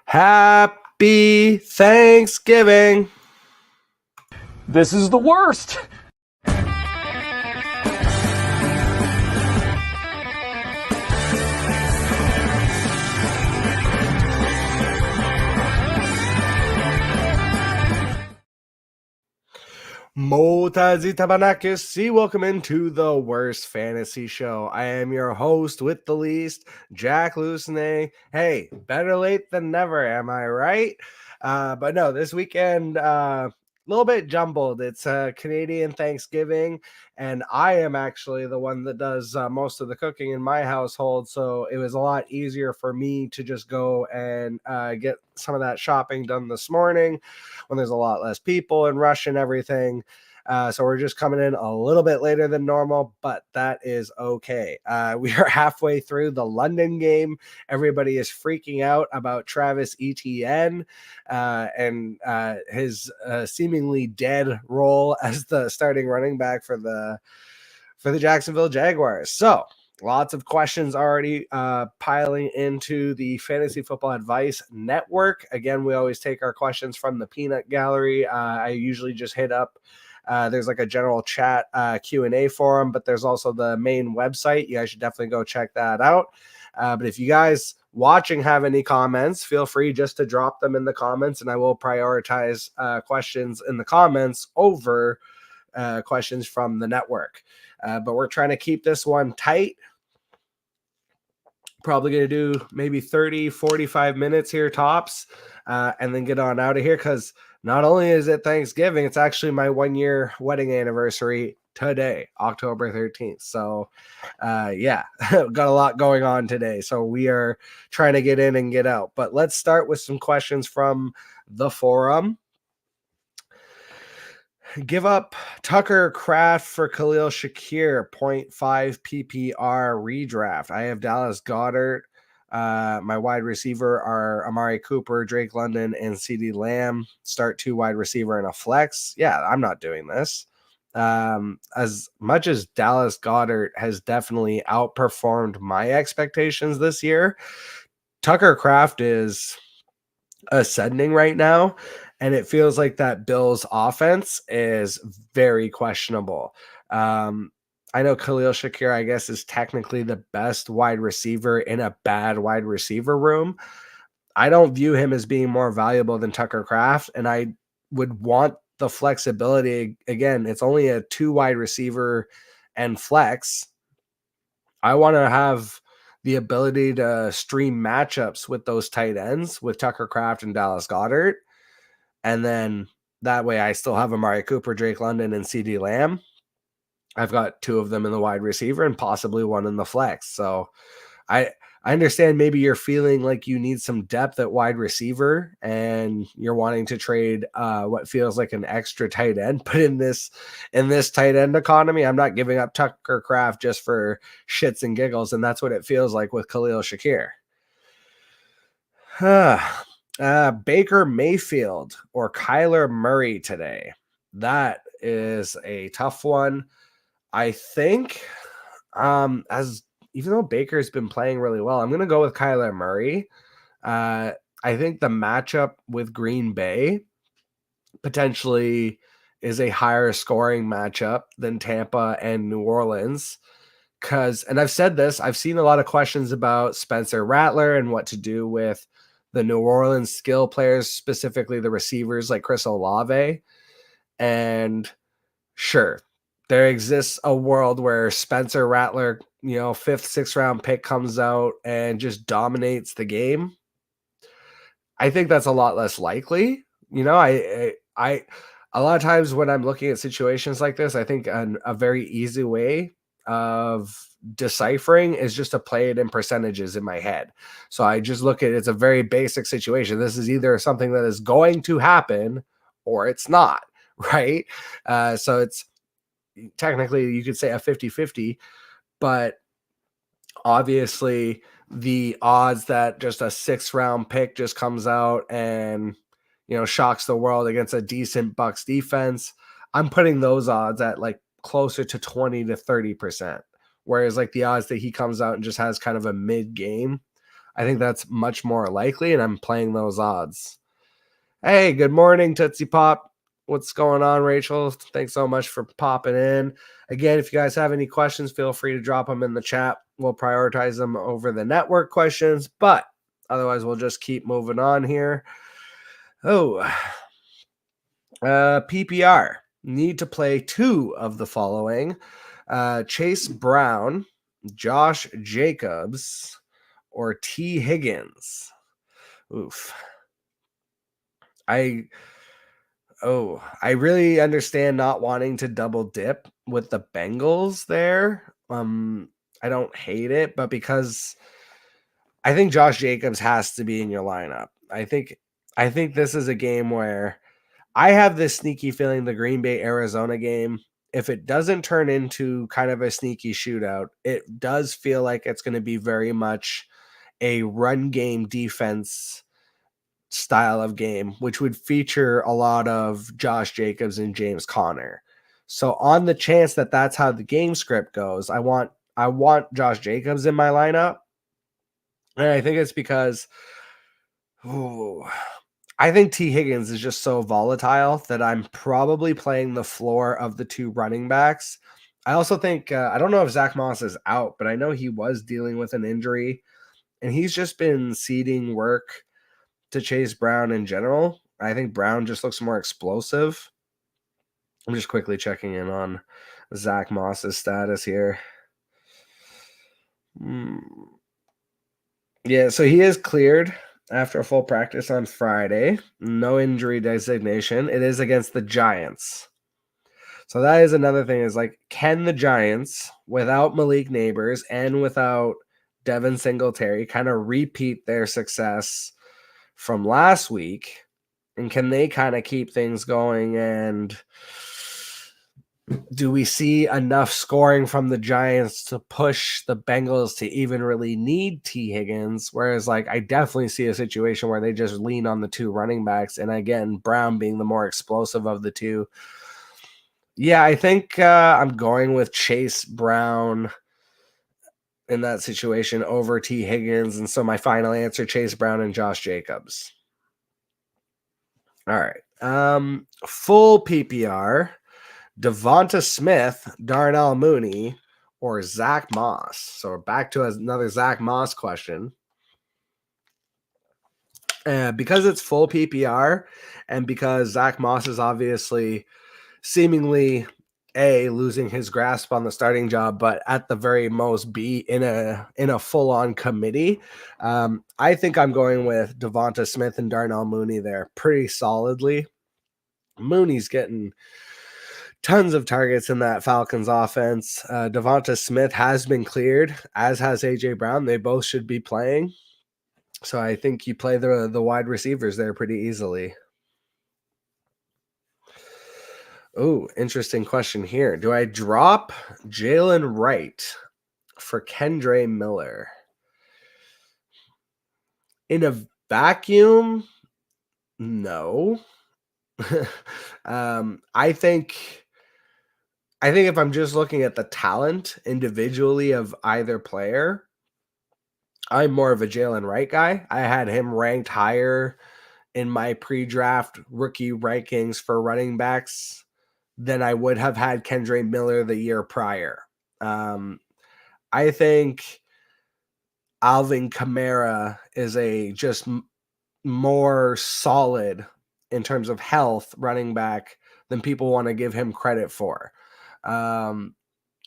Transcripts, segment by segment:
Happy Thanksgiving. This is the worst. Motazi Tabanakis. Welcome into the worst fantasy show. I am your host with the least, Jack Lucenay. Hey, better late than never, am I right? But no, this weekend, a little bit jumbled. It's Canadian Thanksgiving, and I am actually the one that does most of the cooking in my household. So it was a lot easier for me to just go and get some of that shopping done this morning when there's a lot less people and rush and everything. So we're just coming in a little bit later than normal, but that is okay. We are halfway through the London game. Everybody is freaking out about Travis Etienne and his seemingly dead role as the starting running back for the Jacksonville Jaguars. So lots of questions already piling into the Fantasy Football Advice Network. Again, we always take our questions from the Peanut Gallery. I usually just hit up there's like a general chat Q&A forum, but there's also the main website. You guys should definitely go check that out. But if you guys watching have any comments, feel free just to drop them in the comments, and I will prioritize questions in the comments over questions from the network. But we're trying to keep this one tight. Probably going to do maybe 30, 45 minutes here tops, and then get on out of here, because not only is it Thanksgiving, it's actually my 1-year wedding anniversary today, October 13th. So yeah, got a lot going on today. So we are trying to get in and get out. But let's start with some questions from the forum. Give up Tucker Kraft for Khalil Shakir, 0.5 PPR redraft. I have Dallas Goedert. My wide receiver are Amari Cooper, Drake London, and CeeDee Lamb. Start 2 wide receiver and a flex. Yeah, I'm not doing this. As much as Dallas Goedert has definitely outperformed my expectations this year, Tucker Kraft is ascending right now, and it feels like that Bills offense is very questionable. I know Khalil Shakir, I guess, is technically the best wide receiver in a bad wide receiver room. I don't view him as being more valuable than Tucker Kraft, and I would want the flexibility. Again, it's only a 2 wide receiver and flex. I want to have the ability to stream matchups with those tight ends with Tucker Kraft and Dallas Goedert. And then that way I still have Amari Cooper, Drake London, and CeeDee Lamb. I've got 2 of them in the wide receiver and possibly 1 in the flex. So I understand maybe you're feeling like you need some depth at wide receiver and you're wanting to trade what feels like an extra tight end. But in this tight end economy, I'm not giving up Tucker Kraft just for shits and giggles. And that's what it feels like with Khalil Shakir. Baker Mayfield or Kyler Murray today. That is a tough one. I think even though Baker's been playing really well, I'm going to go with Kyler Murray. I think the matchup with Green Bay potentially is a higher scoring matchup than Tampa and New Orleans. And I've said this, I've seen a lot of questions about Spencer Rattler and what to do with the New Orleans skill players, specifically the receivers like Chris Olave. And sure, there exists a world where Spencer Rattler, 5th, 6th round pick, comes out and just dominates the game. I think that's a lot less likely. I a lot of times when I'm looking at situations like this, I think a very easy way of deciphering is just to play it in percentages in my head. So I just look at it's a very basic situation. This is either something that is going to happen or it's not, right? So it's technically you could say a 50-50, but obviously the odds that just a 6th round pick just comes out and shocks the world against a decent Bucs defense, I'm putting those odds at like closer to 20 to 30%. Whereas like the odds that he comes out and just has kind of a mid game, I think that's much more likely, and I'm playing those odds. Hey, good morning, Tootsie Pop. What's going on, Rachel? Thanks so much for popping in. Again, if you guys have any questions, feel free to drop them in the chat. We'll prioritize them over the network questions, but otherwise we'll just keep moving on here. PPR. Need to play 2 of the following. Chase Brown, Josh Jacobs, or T. Higgins. Oof. I really understand not wanting to double dip with the Bengals there. I don't hate it, but because I think Josh Jacobs has to be in your lineup. I think this is a game where I have this sneaky feeling the Green Bay Arizona game, if it doesn't turn into kind of a sneaky shootout, it does feel like it's going to be very much a run game defense style of game, which would feature a lot of Josh Jacobs and James Conner. So on the chance that that's how the game script goes, I want Josh Jacobs in my lineup. And I think it's because I think T. Higgins is just so volatile that I'm probably playing the floor of the 2 running backs. I also think, I don't know if Zach Moss is out, but I know he was dealing with an injury, and he's just been ceding work to Chase Brown in general. I think Brown just looks more explosive. I'm just quickly checking in on Zach Moss's status here. Yeah, so he is cleared after a full practice on Friday. No injury designation. It is against the Giants. So that is another thing, is like, can the Giants, without Malik Neighbors and without Devin Singletary, kind of repeat their success from last week? And can they kind of keep things going? And do we see enough scoring from the Giants to push the Bengals to even really need T. Higgins? Whereas, like, I definitely see a situation where they just lean on the 2 running backs. And again, Brown being the more explosive of the 2. Yeah, I think I'm going with Chase Brown in that situation over T. Higgins. And so my final answer, Chase Brown and Josh Jacobs. All right. Full PPR. Devonta Smith, Darnell Mooney, or Zach Moss. So we're back to another Zach Moss question. Because it's full PPR, and because Zach Moss is obviously seemingly losing his grasp on the starting job, but at the very most be in a full-on committee. I think I'm going with Devonta Smith and Darnell Mooney there pretty solidly. Mooney's getting tons of targets in that Falcons offense. Devonta Smith has been cleared, as has A.J. Brown. They both should be playing. So I think you play the wide receivers there pretty easily. Oh, interesting question here. Do I drop Jalen Wright for Kendre Miller? In a vacuum, no. I think if I'm just looking at the talent individually of either player, I'm more of a Jalen Wright guy. I had him ranked higher in my pre-draft rookie rankings for running backs than I would have had Kendre Miller the year prior. I think Alvin Kamara is a just more solid in terms of health running back than people want to give him credit for. And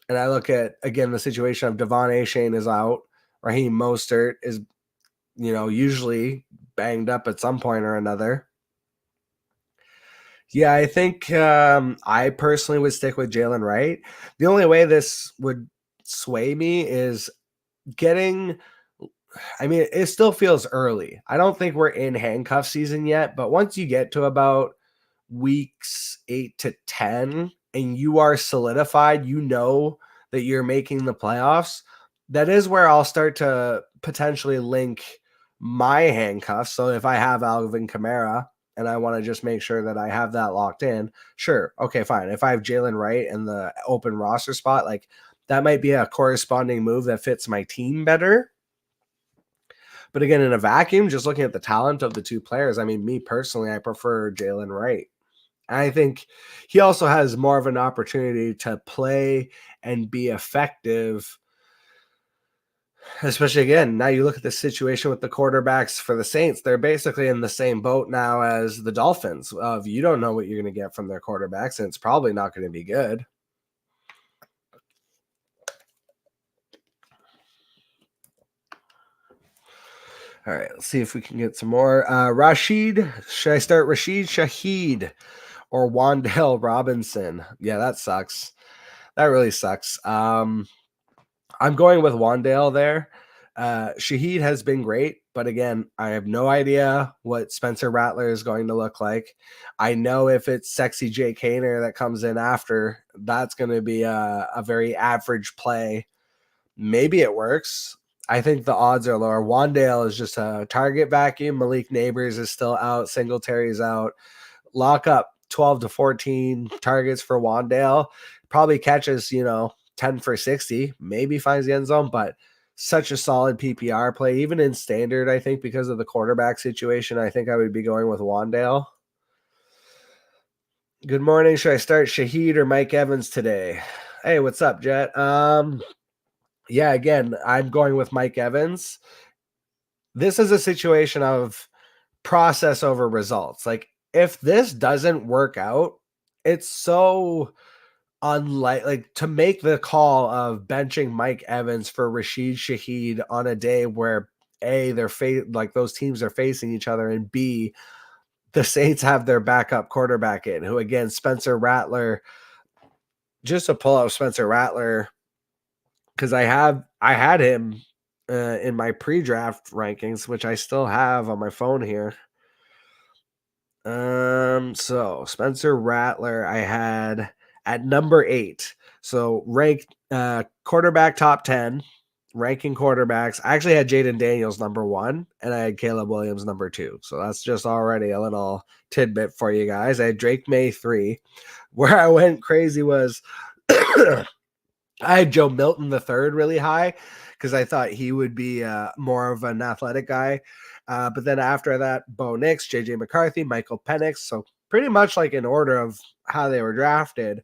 I look at, again, the situation of Devon Achane is out. Raheem Mostert is, usually banged up at some point or another. Yeah, I think I personally would stick with Jalen Wright. The only way this would sway me is it still feels early. I don't think we're in handcuff season yet, but once you get to about weeks 8 to 10 and you are solidified, that you're making the playoffs, that is where I'll start to potentially link my handcuffs. So if I have Alvin Kamara and I want to just make sure that I have that locked in, sure. Okay, fine. If I have Jalen Wright in the open roster spot, like, that might be a corresponding move that fits my team better. But again, in a vacuum, just looking at the talent of the two players, I mean, me personally, I prefer Jalen Wright. I think he also has more of an opportunity to play and be effective. Especially again, now you look at the situation with the quarterbacks for the Saints, they're basically in the same boat now as the Dolphins. Of you don't know what you're going to get from their quarterbacks, and it's probably not going to be good. All right, let's see if we can get some more. Rashid, should I start Rashid Shaheed or Wandale Robinson? Yeah, that sucks. That really sucks. I'm going with Wandale there. Shaheed has been great, but again, I have no idea what Spencer Rattler is going to look like. I know if it's sexy Jake Haener that comes in after, that's going to be a very average play. Maybe it works. I think the odds are lower. Wandale is just a target vacuum. Malik Neighbors is still out. Singletary's out. Lock up 12 to 14 targets for Wandale. Probably catches, 10 for 60. Maybe finds the end zone, but such a solid PPR play. Even in standard, I think, because of the quarterback situation, I think I would be going with Wandale. Good morning. Should I start Shaheed or Mike Evans today? Hey, what's up, Jet? Yeah, again, I'm going with Mike Evans. This is a situation of process over results. Like, if this doesn't work out, it's so unlike to make the call of benching Mike Evans for Rashid Shaheed on a day where A, they're like those teams are facing each other, and B, the Saints have their backup quarterback in, who again, Spencer Rattler. Just to pull out Spencer Rattler, because I had him in my pre-draft rankings, which I still have on my phone here. So Spencer Rattler I had at number 8. So ranked quarterback top 10, ranking quarterbacks. I actually had Jaden Daniels number 1, and I had Caleb Williams number 2. So that's just already a little tidbit for you guys. I had Drake May 3. Where I went crazy was I had Joe Milton the third really high because I thought he would be more of an athletic guy. But then after that, Bo Nix, JJ McCarthy, Michael Penix. So pretty much like in order of how they were drafted.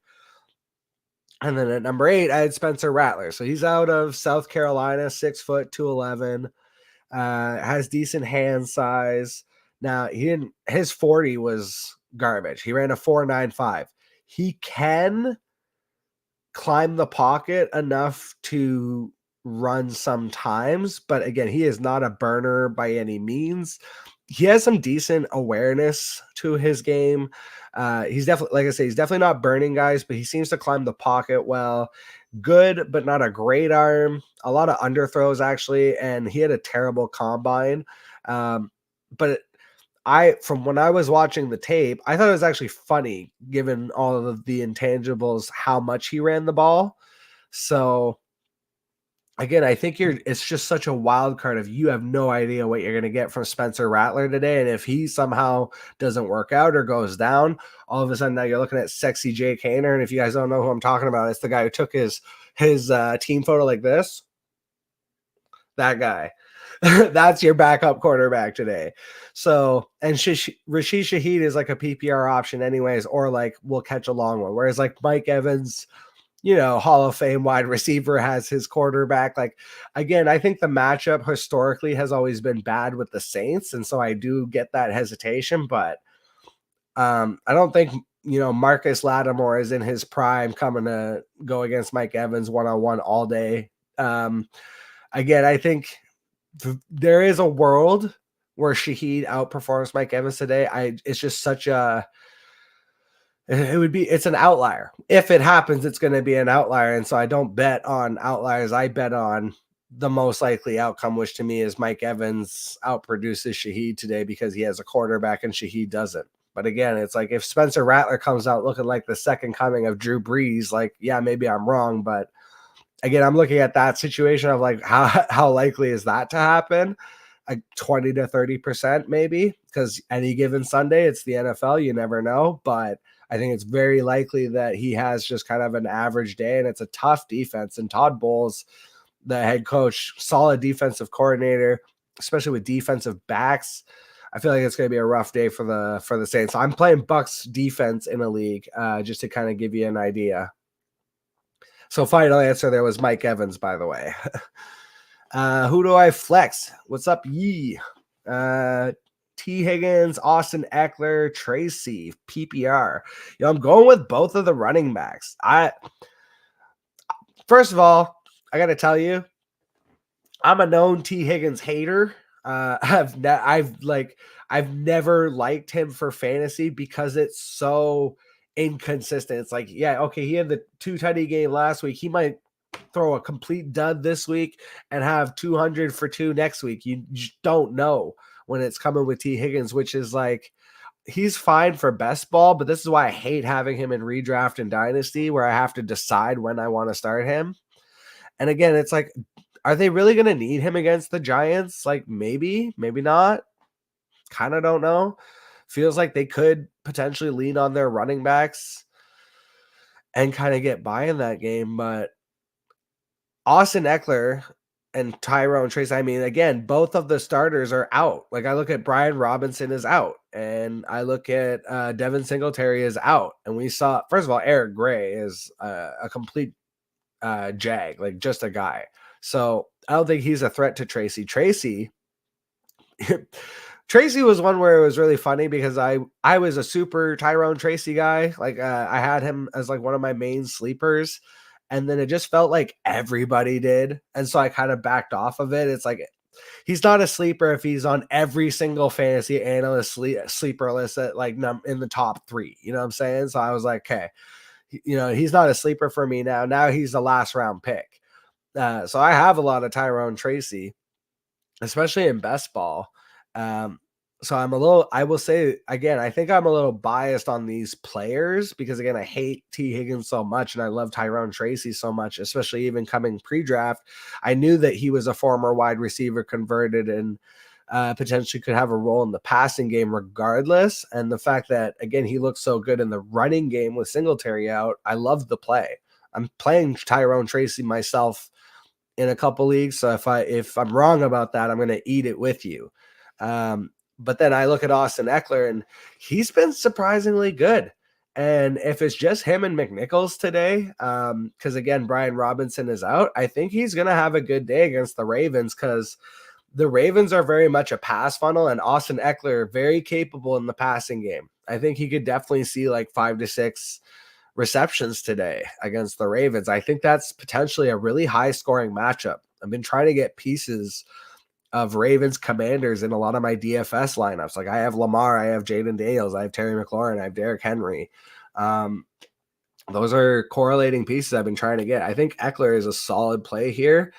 And then at number 8, I had Spencer Rattler. So he's out of South Carolina, 6 foot, 211, has decent hand size. Now his 40 was garbage. He ran a 4.95. He can climb the pocket enough to run sometimes, but again, he is not a burner by any means. He has some decent awareness to his game. He's definitely, like I say, he's definitely not burning guys, but he seems to climb the pocket well. Good, but not a great arm. A lot of underthrows actually, and he had a terrible combine. But from when I was watching the tape, I thought it was actually funny given all of the intangibles, how much he ran the ball. So again, I think it's just such a wild card if you have no idea what you're going to get from Spencer Rattler today. And if he somehow doesn't work out or goes down, all of a sudden now you're looking at sexy Jake Haener. And if you guys don't know who I'm talking about, it's the guy who took his team photo like this. That guy. That's your backup quarterback today. So, and Rashid Shaheed is like a PPR option anyways, or like we'll catch a long one. Whereas like Mike Evans, Hall of Fame wide receiver, has his quarterback. Like, again, I think the matchup historically has always been bad with the Saints. And so I do get that hesitation, but I don't think, Marcus Lattimore is in his prime coming to go against Mike Evans one-on-one all day. Again, I think there is a world where Shaheed outperforms Mike Evans today. It's just such it's an outlier. If it happens, it's going to be an outlier. And so I don't bet on outliers. I bet on the most likely outcome, which to me is Mike Evans outproduces Shaheed today because he has a quarterback and Shaheed doesn't. But again, it's like if Spencer Rattler comes out looking like the second coming of Drew Brees, like, yeah, maybe I'm wrong, but again, I'm looking at that situation of like, how likely is that to happen? Like 20 to 30% maybe, because any given Sunday, it's the NFL. You never know. But I think it's very likely that he has just kind of an average day, and it's a tough defense. And Todd Bowles, the head coach, solid defensive coordinator, especially with defensive backs. I feel like it's going to be a rough day for the Saints. So I'm playing Bucks defense in a league, just to kind of give you an idea. So final answer there was Mike Evans, by the way. Who do I flex? What's up, Yee? T. Higgins, Austin Eckler, Tracy, PPR. I'm going with both of the running backs. First of all, I got to tell you, I'm a known T. Higgins hater. I've never liked him for fantasy because it's so inconsistent. It's like, yeah, okay, he had the 2 TD game last week. He might throw a complete dud this week and have 200 for 2 next week. You just don't know when it's coming with T. Higgins, which is like, he's fine for best ball, but this is why I hate having him in redraft and dynasty, where I have to decide when I want to start him. And again, it's like, are they really going to need him against the Giants? Like maybe not. Kind of don't know. Feels like they could potentially lean on their running backs and kind of get by in that game. But Austin Eckler and Tyrone Trace, I mean, again, both of the starters are out. Like I look at Brian Robinson is out, and I look at Devin Singletary is out. And we saw, first of all, Eric Gray is a complete jag, like just a guy. So I don't think he's a threat to Tracy. Tracy was one where it was really funny because I was a super Tyrone Tracy guy. Like I had him as like one of my main sleepers, and then it just felt like everybody did. And so I kind of backed off of it. It's like, he's not a sleeper if he's on every single fantasy analyst sleeper list at like in the top 3, you know what I'm saying? So I was like, okay, he's not a sleeper for me now. Now he's the last round pick. So I have a lot of Tyrone Tracy, especially in best ball. So I will say again, I think I'm a little biased on these players because again, I hate T. Higgins so much and I love Tyrone Tracy so much, especially even coming pre-draft. I knew that he was a former wide receiver converted and potentially could have a role in the passing game regardless. And the fact that, again, he looks so good in the running game with Singletary out, I love the play. I'm playing Tyrone Tracy myself in a couple leagues. So if I'm wrong about that, I'm going to eat it with you. But then I look at Austin Eckler and he's been surprisingly good. And if it's just him and McNichols today, because again, Brian Robinson is out, I think he's going to have a good day against the Ravens because the Ravens are very much a pass funnel and Austin Eckler very capable in the passing game. I think he could definitely see like 5 to 6 receptions today against the Ravens. I think that's potentially a really high scoring matchup. I've been trying to get pieces of Ravens Commanders in a lot of my DFS lineups. Like I have Lamar, I have Jaden Daniels, I have Terry McLaurin, I have Derrick Henry. Those are correlating pieces I've been trying to get. I think Eckler is a solid play here.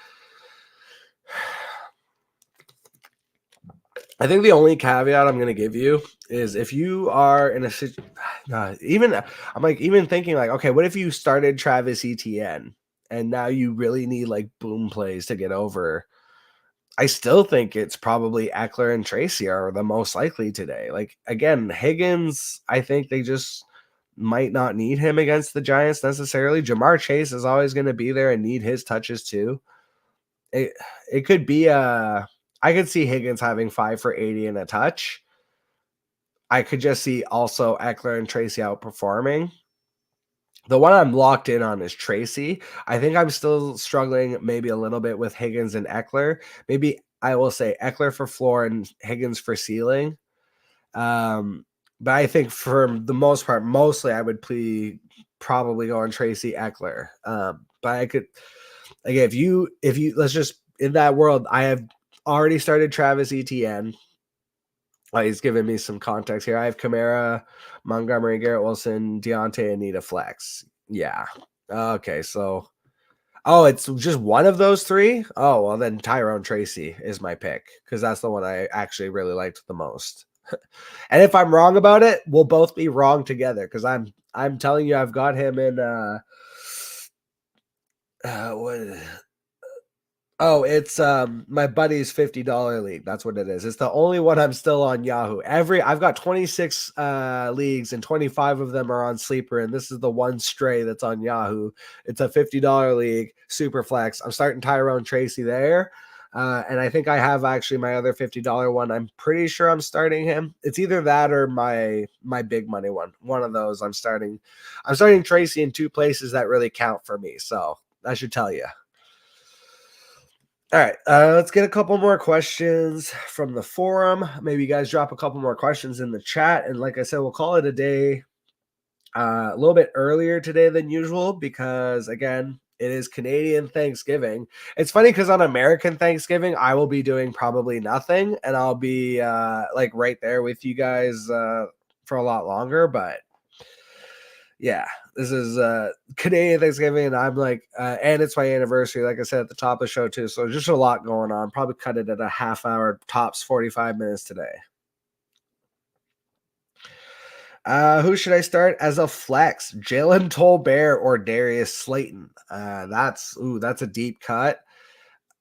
I think the only caveat I'm going to give you is if you are in a even thinking like, okay, what if you started Travis Etienne and now you really need like boom plays to get over? I still think it's probably Eckler and Tracy are the most likely today. Like again, Higgins, I think they just might not need him against the Giants necessarily. Jamar Chase is always going to be there and need his touches too. It could be I could see Higgins having 5 for 80 and a touch. I could just see also Eckler and Tracy outperforming. The one I'm locked in on is Tracy. I think I'm still struggling maybe a little bit with Higgins and Eckler. Maybe I will say Eckler for floor and Higgins for ceiling. But I think for the most part, mostly I would probably go on Tracy Eckler. But I could, again, if you let's just in that world, I have already started Travis Etienne. He's giving me some context here. I have Kamara, Montgomery, Garrett Wilson, Deontay, Anita Flex. Yeah. Okay. So, it's just one of those 3. Oh, well then Tyrone Tracy is my pick because that's the one I actually really liked the most. And if I'm wrong about it, we'll both be wrong together because I'm telling you, I've got him in it's my buddy's $50 league. That's what it is. It's the only one I'm still on Yahoo. I've got 26 leagues and 25 of them are on Sleeper, and this is the one stray that's on Yahoo. It's a $50 league, super flex. I'm starting Tyrone Tracy there. And I think I have actually my other $50 one. I'm pretty sure I'm starting him. It's either that or my big money one. One of those I'm starting. I'm starting Tracy in 2 places that really count for me. So I should tell you. All right, let's get a couple more questions from the forum. Maybe you guys drop a couple more questions in the chat. And like I said, we'll call it a day a little bit earlier today than usual because, again, it is Canadian Thanksgiving. It's funny because on American Thanksgiving, I will be doing probably nothing, and I'll be like right there with you guys for a lot longer. But yeah, this is Canadian Thanksgiving, and I'm like, and it's my anniversary, like I said at the top of the show too. So just a lot going on. Probably cut it at a half hour, tops 45 minutes today. Who should I start as a flex? Jalen Tolbert or Darius Slayton? That's a deep cut.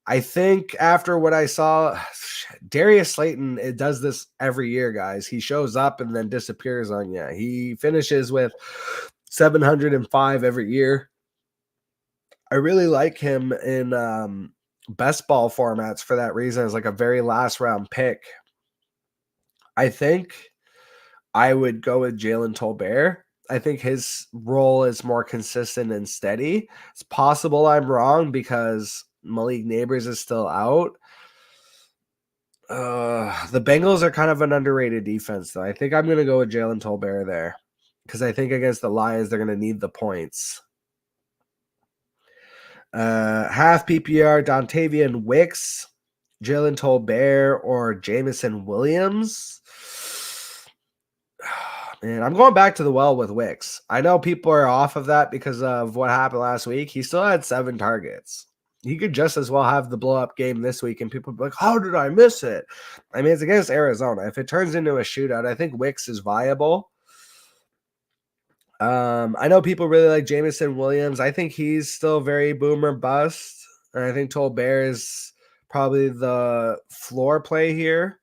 I think after what I saw, Darius Slayton, it does this every year, guys. He shows up and then disappears on you. He finishes with 705 every year. I really like him in best ball formats for that reason, as like a very last round pick. I think I would go with Jalen Tolbert. I think his role is more consistent and steady. It's possible I'm wrong because Malik Neighbors is still out. The Bengals are kind of an underrated defense, though. I think I'm going to go with Jalen Tolbert there because I think against the Lions, they're going to need the points. Half PPR, Dontavian Wicks, Jalen Tolbert, or Jamison Williams. Man, I'm going back to the well with Wicks. I know people are off of that because of what happened last week. He still had 7 targets. He could just as well have the blow-up game this week, and people be like, how did I miss it? I mean, it's against Arizona. If it turns into a shootout, I think Wicks is viable. I know people really like Jamison Williams. I think he's still very boomer bust. And I think Tolbert is probably the floor play here.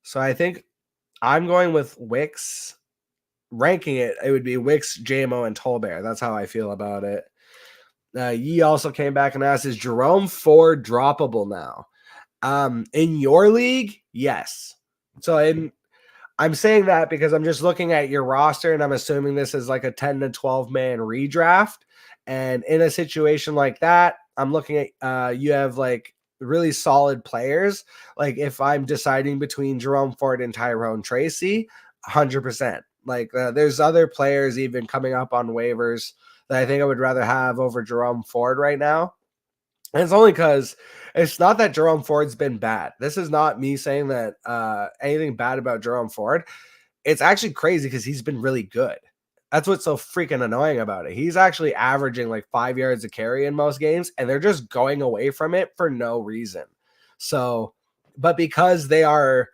So I think I'm going with Wicks. Ranking it, it would be Wicks, JMO, and Tolbert. That's how I feel about it. Yee also came back and asked, is Jerome Ford droppable now? In your league, yes. So I'm saying that because I'm just looking at your roster and I'm assuming this is like a 10 to 12 man redraft. And in a situation like that, I'm looking at you have like really solid players. Like if I'm deciding between Jerome Ford and Tyrone Tracy, 100%. Like there's other players even coming up on waivers that I think I would rather have over Jerome Ford right now. And it's only because it's not that Jerome Ford's been bad. This is not me saying that anything bad about Jerome Ford. It's actually crazy because he's been really good. That's what's so freaking annoying about it. He's actually averaging like 5 yards a carry in most games, and they're just going away from it for no reason. So, but because they are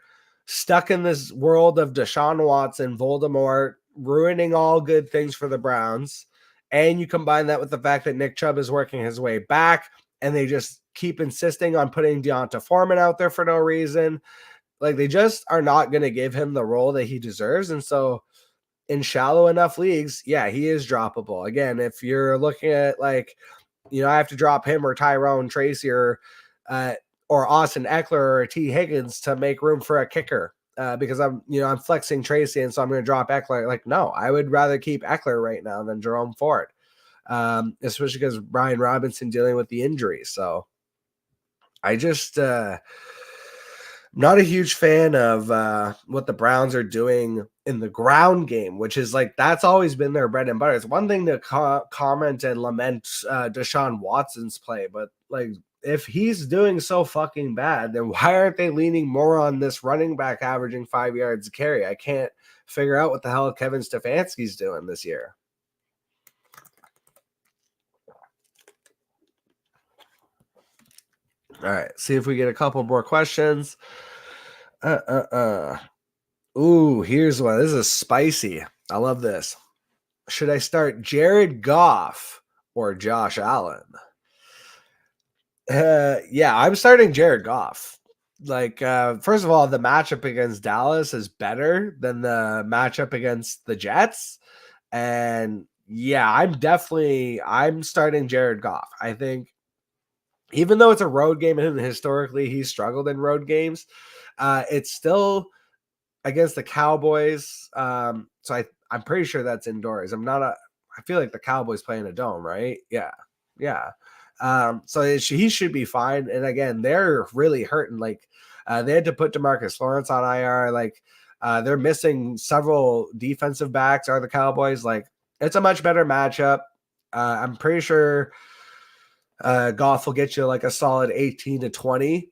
stuck in this world of Deshaun Watson, Voldemort, ruining all good things for the Browns, and you combine that with the fact that Nick Chubb is working his way back, and they just keep insisting on putting Deonta Foreman out there for no reason. Like they just are not going to give him the role that he deserves. And so in shallow enough leagues, yeah, he is droppable. Again, if you're looking at like, I have to drop him or Tyrone Tracy or Austin Eckler or T. Higgins to make room for a kicker because I'm flexing Tracy. And so I'm going to drop Eckler. Like, no, I would rather keep Eckler right now than Jerome Ford. Especially because Brian Robinson dealing with the injury. So I just not a huge fan of what the Browns are doing in the ground game, which is like that's always been their bread and butter. It's one thing to comment and lament Deshaun Watson's play, but like if he's doing so fucking bad, then why aren't they leaning more on this running back averaging 5 yards a carry? I can't figure out what the hell Kevin Stefanski's doing this year. All right, see if we get a couple more questions. Ooh, here's one. This is spicy. I love this. Should I start Jared Goff or Josh Allen? Yeah, I'm starting Jared Goff. Like, first of all, the matchup against Dallas is better than the matchup against the Jets. And yeah, I'm starting Jared Goff. I think even though it's a road game and historically he's struggled in road games, it's still against the Cowboys. So I'm pretty sure that's indoors. I feel like the Cowboys play in a dome, right? Yeah. Yeah. So he should be fine. And again, they're really hurting. Like, they had to put DeMarcus Lawrence on IR. Like, they're missing several defensive backs. Are the Cowboys? Like, it's a much better matchup. I'm pretty sure Goff will get you like a solid 18 to 20.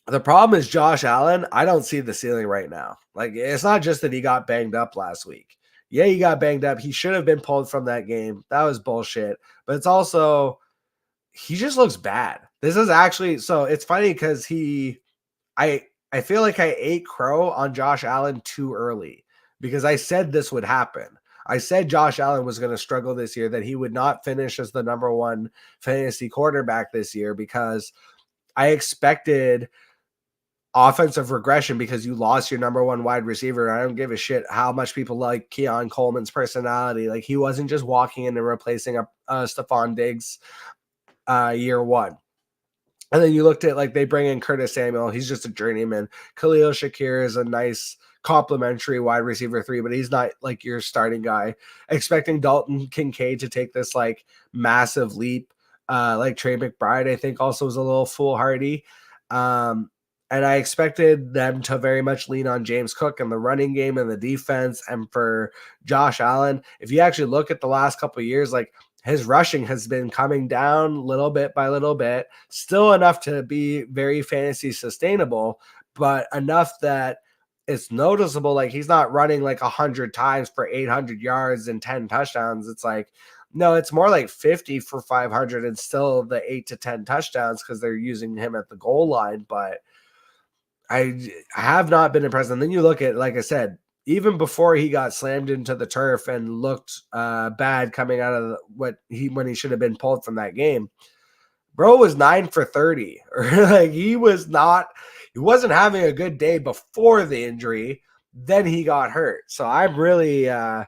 The problem is Josh Allen. I don't see the ceiling right now. Like, it's not just that he got banged up last week. Yeah, he got banged up. He should have been pulled from that game. That was bullshit. But it's also, he just looks bad. This is actually, so it's funny because I feel like I ate crow on Josh Allen too early because I said this would happen. I said Josh Allen was going to struggle this year, that he would not finish as the number one fantasy quarterback this year because I expected offensive regression because you lost your number one wide receiver. I don't give a shit how much people like Keon Coleman's personality. Like, he wasn't just walking in and replacing a Stephon Diggs year one. And then you looked at, like, they bring in Curtis Samuel. He's just a journeyman. Khalil Shakir is a nice complimentary wide receiver 3, but he's not like your starting guy. Expecting Dalton Kincaid to take this like massive leap, like Trey McBride, I think also was a little foolhardy. And I expected them to very much lean on James Cook and the running game and the defense. And for Josh Allen, if you actually look at the last couple of years, like, his rushing has been coming down little bit by little bit, still enough to be very fantasy sustainable, but enough that it's noticeable. Like, he's not running like 100 times for 800 yards and 10 touchdowns. It's like, no, it's more like 50 for 500 and still the 8 to 10 touchdowns because they're using him at the goal line. But I have not been impressed. And then you look at, like I said, even before he got slammed into the turf and looked bad coming out of when he should have been pulled from that game, bro was 9 for 30. Or like, he wasn't having a good day before the injury. Then he got hurt. So I'm really, I'm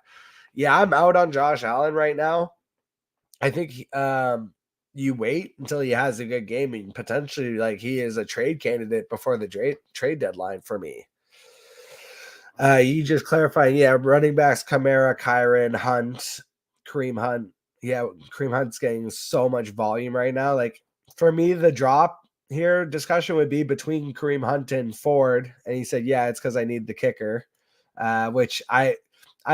out on Josh Allen right now. I think you wait until he has a good game and potentially, like, he is a trade candidate before the trade deadline for me. You just clarifying, running backs, Kamara, Kyron, Hunt, Kareem Hunt. Yeah, Kareem Hunt's getting so much volume right now. Like, for me, the drop here discussion would be between Kareem Hunt and Ford. And he said, yeah, it's because I need the kicker, which I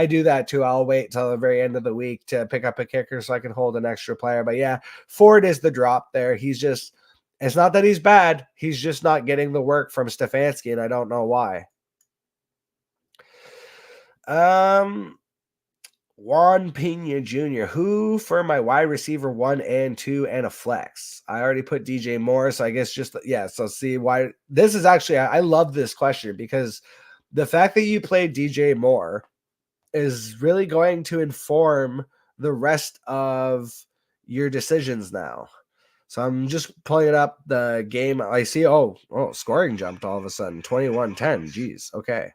do that too. I'll wait till the very end of the week to pick up a kicker so I can hold an extra player. But yeah, Ford is the drop there. It's not that he's bad. He's just not getting the work from Stefanski, and I don't know why. Juan Pena Jr., who for my wide receiver 1 and 2 and a flex? I already put DJ Moore, so I guess so see why this is actually, I love this question because the fact that you played DJ Moore is really going to inform the rest of your decisions now. So I'm just pulling it up the game. I see, scoring jumped all of a sudden, 21-10. Jeez, okay.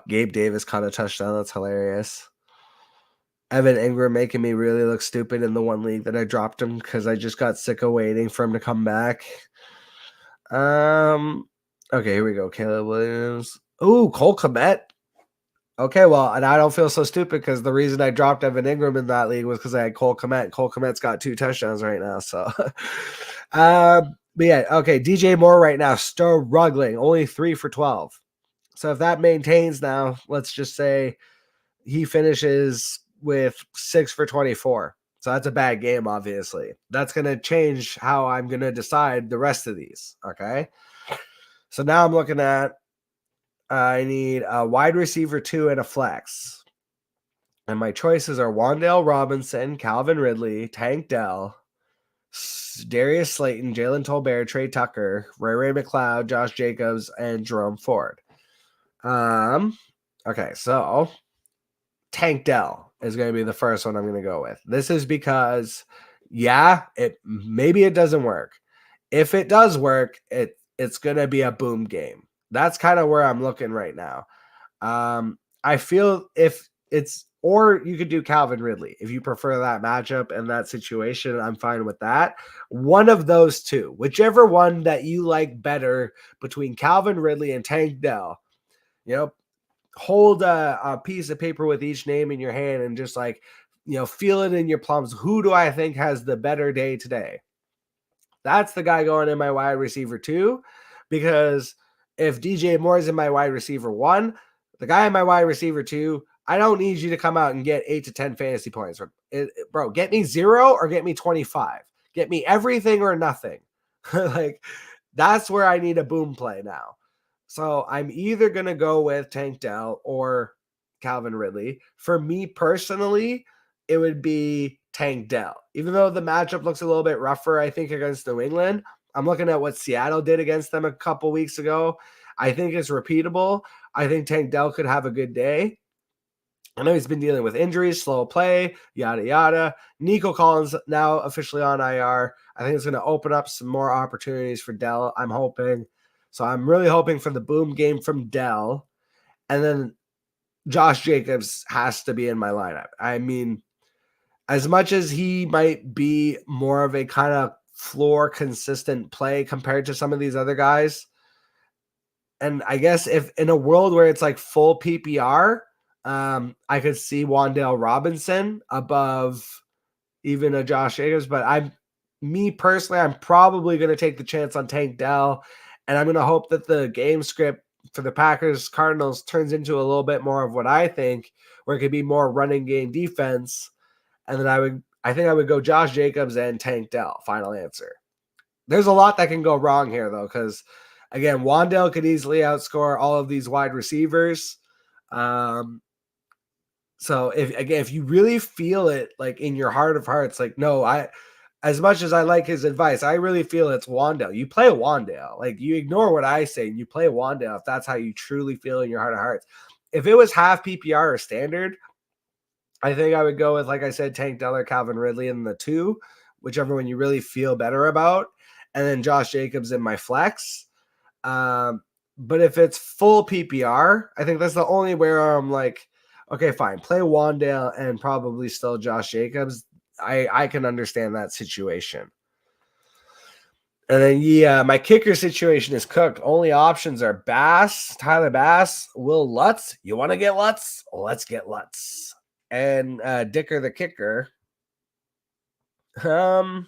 Gabe Davis caught a touchdown. That's hilarious. Evan Ingram making me really look stupid in the one league that I dropped him because I just got sick of waiting for him to come back. Okay, here we go. Caleb Williams. Ooh, Cole Kmet. Okay, well, and I don't feel so stupid because the reason I dropped Evan Ingram in that league was because I had Cole Kmet. Cole Kmet's got 2 touchdowns right now. So, but yeah, okay. DJ Moore right now struggling, only 3 for 12. So if that maintains now, let's just say he finishes with 6 for 24. So that's a bad game, obviously. That's going to change how I'm going to decide the rest of these. Okay. So now I'm looking at, I need a wide receiver 2 and a flex. And my choices are Wan'Dale Robinson, Calvin Ridley, Tank Dell, Darius Slayton, Jalen Tolbert, Trey Tucker, Ray McLeod, Josh Jacobs, and Jerome Ford. Okay, so Tank Dell is going to be the first one I'm going to go with. This is because, maybe it doesn't work. If it does work, it's going to be a boom game. That's kind of where I'm looking right now. I feel if it's Or you could do Calvin Ridley. If you prefer that matchup and that situation, I'm fine with that. One of those two, whichever one that you like better between Calvin Ridley and Tank Dell, hold a piece of paper with each name in your hand and just feel it in your plums. Who do I think has the better day today? That's the guy going in my wide receiver 2, because if DJ Moore is in my wide receiver 1, the guy in my wide receiver 2, I don't need you to come out and get 8 to 10 fantasy points. Bro, get me 0 or get me 25. Get me everything or nothing. That's where I need a boom play now. So I'm either going to go with Tank Dell or Calvin Ridley. For me personally, it would be Tank Dell. Even though the matchup looks a little bit rougher, I think, against New England, I'm looking at what Seattle did against them a couple weeks ago. I think it's repeatable. I think Tank Dell could have a good day. I know he's been dealing with injuries, slow play, yada, yada. Nico Collins now officially on IR. I think it's going to open up some more opportunities for Dell, I'm hoping. So I'm really hoping for the boom game from Dell. And then Josh Jacobs has to be in my lineup. I mean, as much as he might be more of a kind of floor consistent play compared to some of these other guys, and I guess if in a world where it's like full PPR, I could see Wan'Dale Robinson above even a Josh Jacobs, but me personally, I'm probably going to take the chance on Tank Dell, and I'm going to hope that the game script for the Packers Cardinals turns into a little bit more of what I think, where it could be more running game defense. And then I think I would go Josh Jacobs and Tank Dell. Final answer. There's a lot that can go wrong here, though, because again, Wan'Dale could easily outscore all of these wide receivers. So if you really feel it like in your heart of hearts, like, no, as much as I like his advice, I really feel it's Wan'Dale. You play Wan'Dale. Like, you ignore what I say and you play Wan'Dale if that's how you truly feel in your heart of hearts. If it was half PPR or standard, I think I would go with, like I said, Tank Dell or Calvin Ridley in the 2, whichever one you really feel better about, and then Josh Jacobs in my flex. But if it's full PPR, I think that's the only where I'm like, okay, fine, play Wan'Dale and probably still Josh Jacobs. I can understand that situation. And then, my kicker situation is cooked. Only options are Tyler Bass, Will Lutz. You want to get Lutz? Let's get Lutz. And Dicker the kicker. That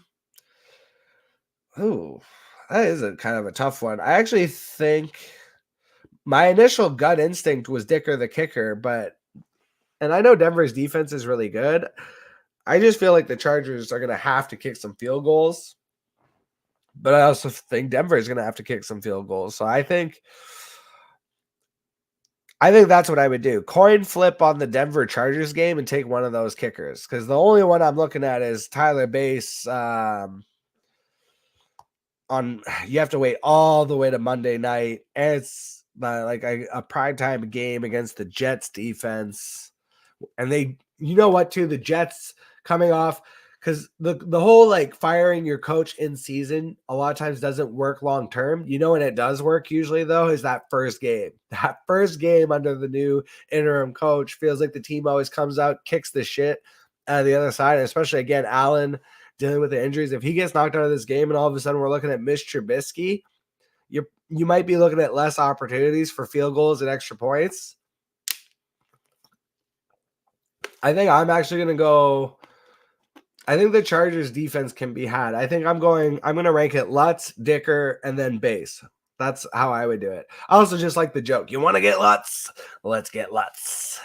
is a kind of a tough one. I actually think my initial gut instinct was Dicker the kicker, and I know Denver's defense is really good. I just feel like the Chargers are going to have to kick some field goals, but I also think Denver is going to have to kick some field goals. So I think that's what I would do. Coin flip on the Denver Chargers game and take one of those kickers, because the only one I'm looking at is Tyler Bass. You have to wait all the way to Monday night, and it's like a primetime game against the Jets defense. And the Jets coming off, because the whole like firing your coach in season a lot of times doesn't work long term. When it does work usually, though, is that first game. That first game under the new interim coach feels like the team always comes out, kicks the shit out of the other side, especially again Allen dealing with the injuries. If he gets knocked out of this game and all of a sudden we're looking at Mitch Trubisky, you might be looking at less opportunities for field goals and extra points. I think I'm actually going to go. I think the Chargers defense can be had. I think I'm going to rank it Lutz, Dicker, and then Bass. That's how I would do it. I also just like the joke. You want to get Lutz? Let's get Lutz.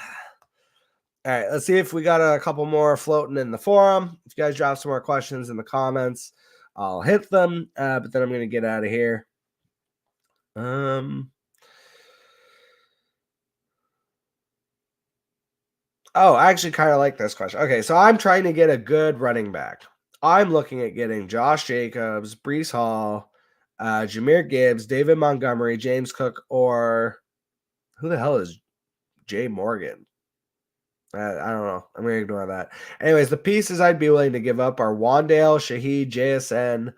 All right, let's see if we got a couple more floating in the forum. If you guys drop some more questions in the comments, I'll hit them. But then I'm going to get out of here. I actually kind of like this question. Okay, so I'm trying to get a good running back. I'm looking at getting Josh Jacobs, Breece Hall, Jahmyr Gibbs, David Montgomery, James Cook, or who the hell is Jay Morgan? I don't know. I'm going to ignore that. Anyways, the pieces I'd be willing to give up are Wan'Dale, Shaheed, JSN,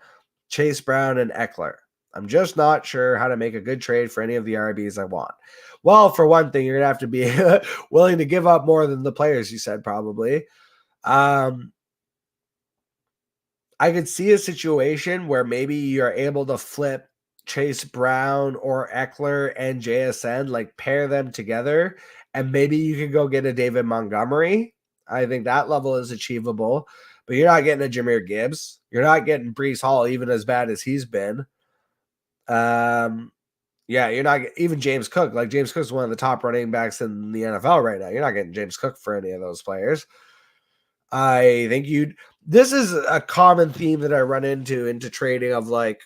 Chase Brown, and Eckler. I'm just not sure how to make a good trade for any of the RBs I want. Well, for one thing, you're going to have to be willing to give up more than the players you said, probably. I could see a situation where maybe you're able to flip Chase Brown or Eckler and JSN, like pair them together, and maybe you could go get a David Montgomery. I think that level is achievable, but you're not getting a Jahmyr Gibbs. You're not getting Breece Hall, even as bad as he's been. Yeah, you're not even James Cook. Like James Cook's one of the top running backs in the NFL right now. You're not getting James Cook for any of those players. I think this is a common theme that I run into trading of like,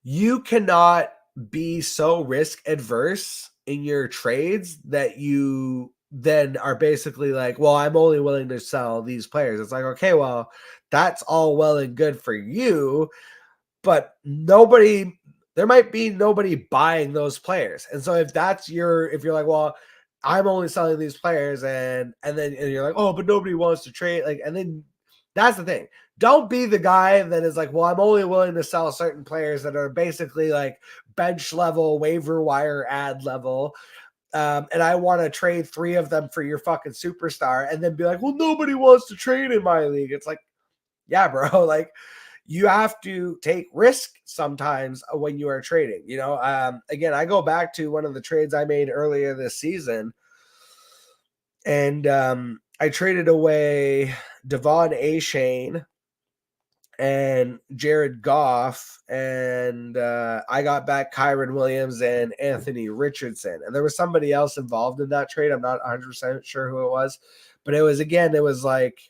you cannot be so risk adverse in your trades that you then are basically like, well, I'm only willing to sell these players. It's like, okay, well, that's all well and good for you, but there might be nobody buying those players. And so if you're like, well, I'm only selling these players and you're like, oh, but nobody wants to trade. Like, and then that's the thing. Don't be the guy that is like, well, I'm only willing to sell certain players that are basically like bench level, waiver wire ad level. And I want to trade 3 of them for your fucking superstar and then be like, well, nobody wants to trade in my league. It's like, yeah, bro, like you have to take risk sometimes when you are trading, again, I go back to one of the trades I made earlier this season and I traded away Devon Achane and Jared Goff, and I got back Kyron Williams and Anthony Richardson. And there was somebody else involved in that trade. I'm not 100% sure who it was, but it was like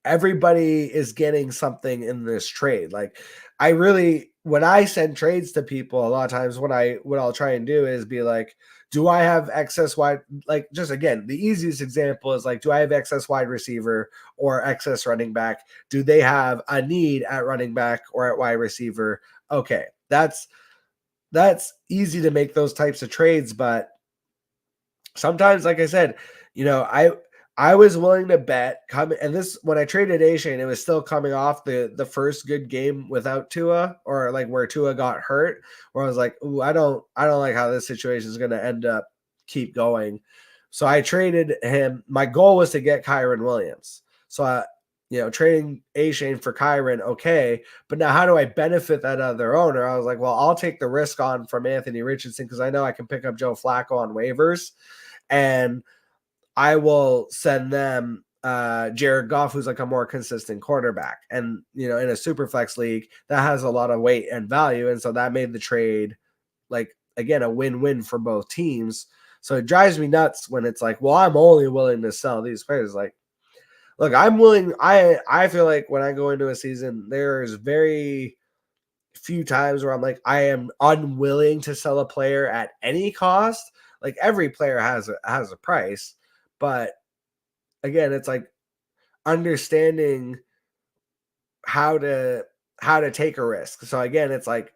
everybody is getting something in this trade. Like when I send trades to people, a lot of times what I'll try and do is be like, do I have excess wide, like just again, the easiest example is like, do I have excess wide receiver or excess running back? Do they have a need at running back or at wide receiver? Okay. That's easy to make those types of trades. But sometimes, like I said, I was willing to bet when I traded Achane, it was still coming off the first good game without Tua, or like where Tua got hurt, where I was like, ooh, I don't like how this situation is going to end up keep going. So I traded him. My goal was to get Kyron Williams. So trading Achane for Kyron, okay, but now how do I benefit that other owner? I was like, well, I'll take the risk on from Anthony Richardson because I know I can pick up Joe Flacco on waivers, and I will send them Jared Goff, who's like a more consistent quarterback. And, in a super flex league, that has a lot of weight and value. And so that made the trade, like, again, a win-win for both teams. So it drives me nuts when it's like, well, I'm only willing to sell these players. Like, look, I'm willing. I feel like when I go into a season, there's very few times where I'm like, I am unwilling to sell a player at any cost. Like every player has a price. But again, it's like understanding how to take a risk. So again, it's like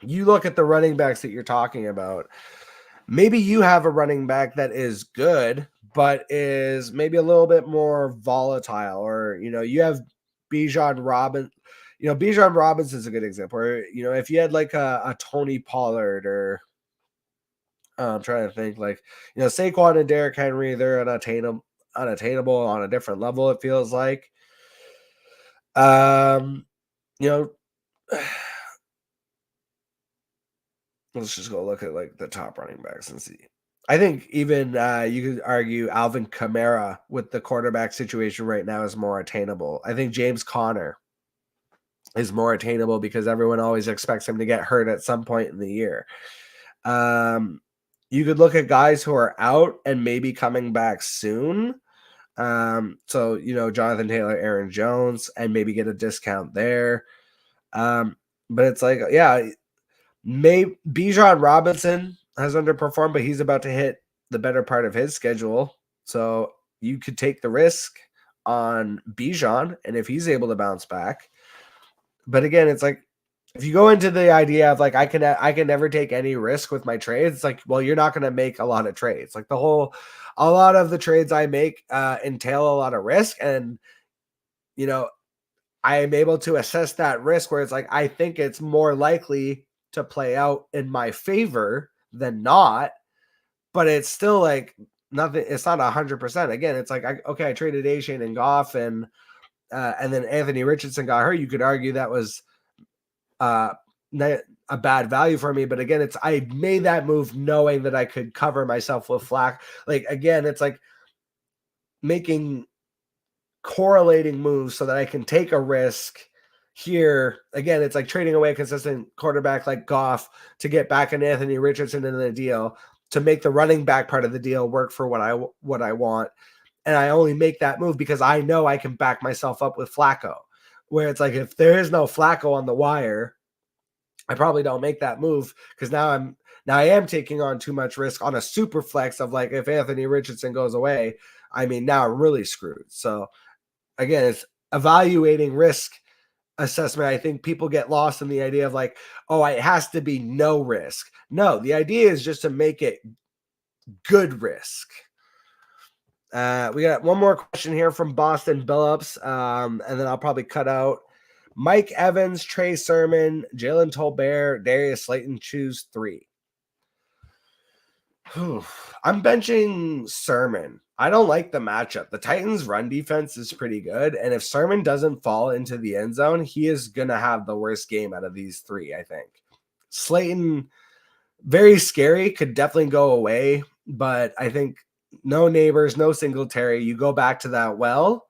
you look at the running backs that you're talking about. Maybe you have a running back that is good, but is maybe a little bit more volatile, or you have Bijan Robinson. Bijan Robinson is a good example. Or if you had like a Tony Pollard, or I'm trying to think, like, Saquon and Derrick Henry, they're unattainable on a different level, it feels like. Let's just go look at like the top running backs and see. I think even you could argue Alvin Kamara with the quarterback situation right now is more attainable. I think James Conner is more attainable because everyone always expects him to get hurt at some point in the year. You could look at guys who are out and maybe coming back soon. So, Jonathan Taylor, Aaron Jones, and maybe get a discount there. But it's like, yeah, Bijan Robinson has underperformed, but he's about to hit the better part of his schedule. So you could take the risk on Bijan, and if he's able to bounce back. But again, it's like, if you go into the idea of like, I can never take any risk with my trades, it's like, well, you're not going to make a lot of trades. Like a lot of the trades I make entail a lot of risk. And, I am able to assess that risk where it's like, I think it's more likely to play out in my favor than not, but it's still like nothing. It's not 100%. Again, it's like, I traded A-Shane and Goff and then Anthony Richardson got hurt. You could argue that was a bad value for me, but again, I made that move knowing that I could cover myself with Flack. Like, again, it's like making correlating moves so that I can take a risk here. Again, it's like trading away a consistent quarterback like Goff to get back an Anthony Richardson in the deal to make the running back part of the deal work for what I want. And I only make that move because I know I can back myself up with Flacco. Where it's like, if there is no Flacco on the wire, I probably don't make that move because now I am taking on too much risk on a super flex of like, if Anthony Richardson goes away, I mean, now I'm really screwed. So again, it's evaluating risk assessment. I think people get lost in the idea of like, oh, it has to be no risk. No, the idea is just to make it good risk. We got one more question here from Boston Billups, and then I'll probably cut out Mike Evans, Trey Sermon, Jalen Tolbert, Darius Slayton. Choose 3. I'm benching Sermon. I don't like the matchup. The Titans' run defense is pretty good, and if Sermon doesn't fall into the end zone, he is going to have the worst game out of these 3, I think. Slayton, very scary, could definitely go away, but I think no Neighbors, no Singletary. You go back to that well.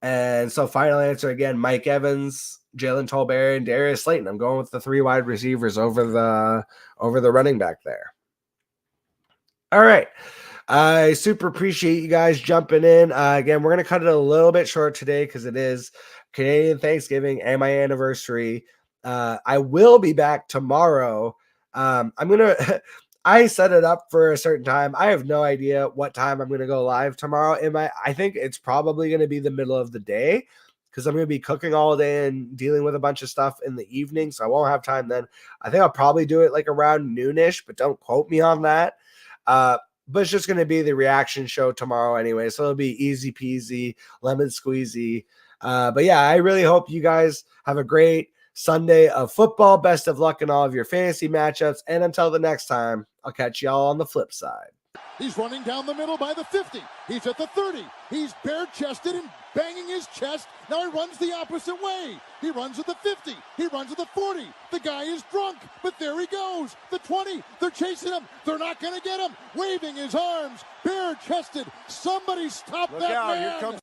And so final answer again, Mike Evans, Jalen Tolbert, and Darius Slayton. I'm going with the 3 wide receivers over the running back there. All right. I super appreciate you guys jumping in. Again, we're going to cut it a little bit short today because it is Canadian Thanksgiving and my anniversary. I will be back tomorrow. I set it up for a certain time. I have no idea what time I'm going to go live tomorrow. I think it's probably going to be the middle of the day because I'm going to be cooking all day and dealing with a bunch of stuff in the evening. So I won't have time then. I think I'll probably do it like around noonish, but don't quote me on that. But it's just going to be the reaction show tomorrow anyway. So it'll be easy peasy, lemon squeezy. But yeah, I really hope you guys have a great Sunday of football. Best of luck in all of your fantasy matchups. And until the next time, I'll catch y'all on the flip side. He's running down the middle by the 50. He's at the 30. He's bare-chested and banging his chest. Now he runs the opposite way. He runs at the 50. He runs at the 40. The guy is drunk, but there he goes. The 20. They're chasing him. They're not going to get him. Waving his arms, bare-chested. Somebody stop that man. Here comes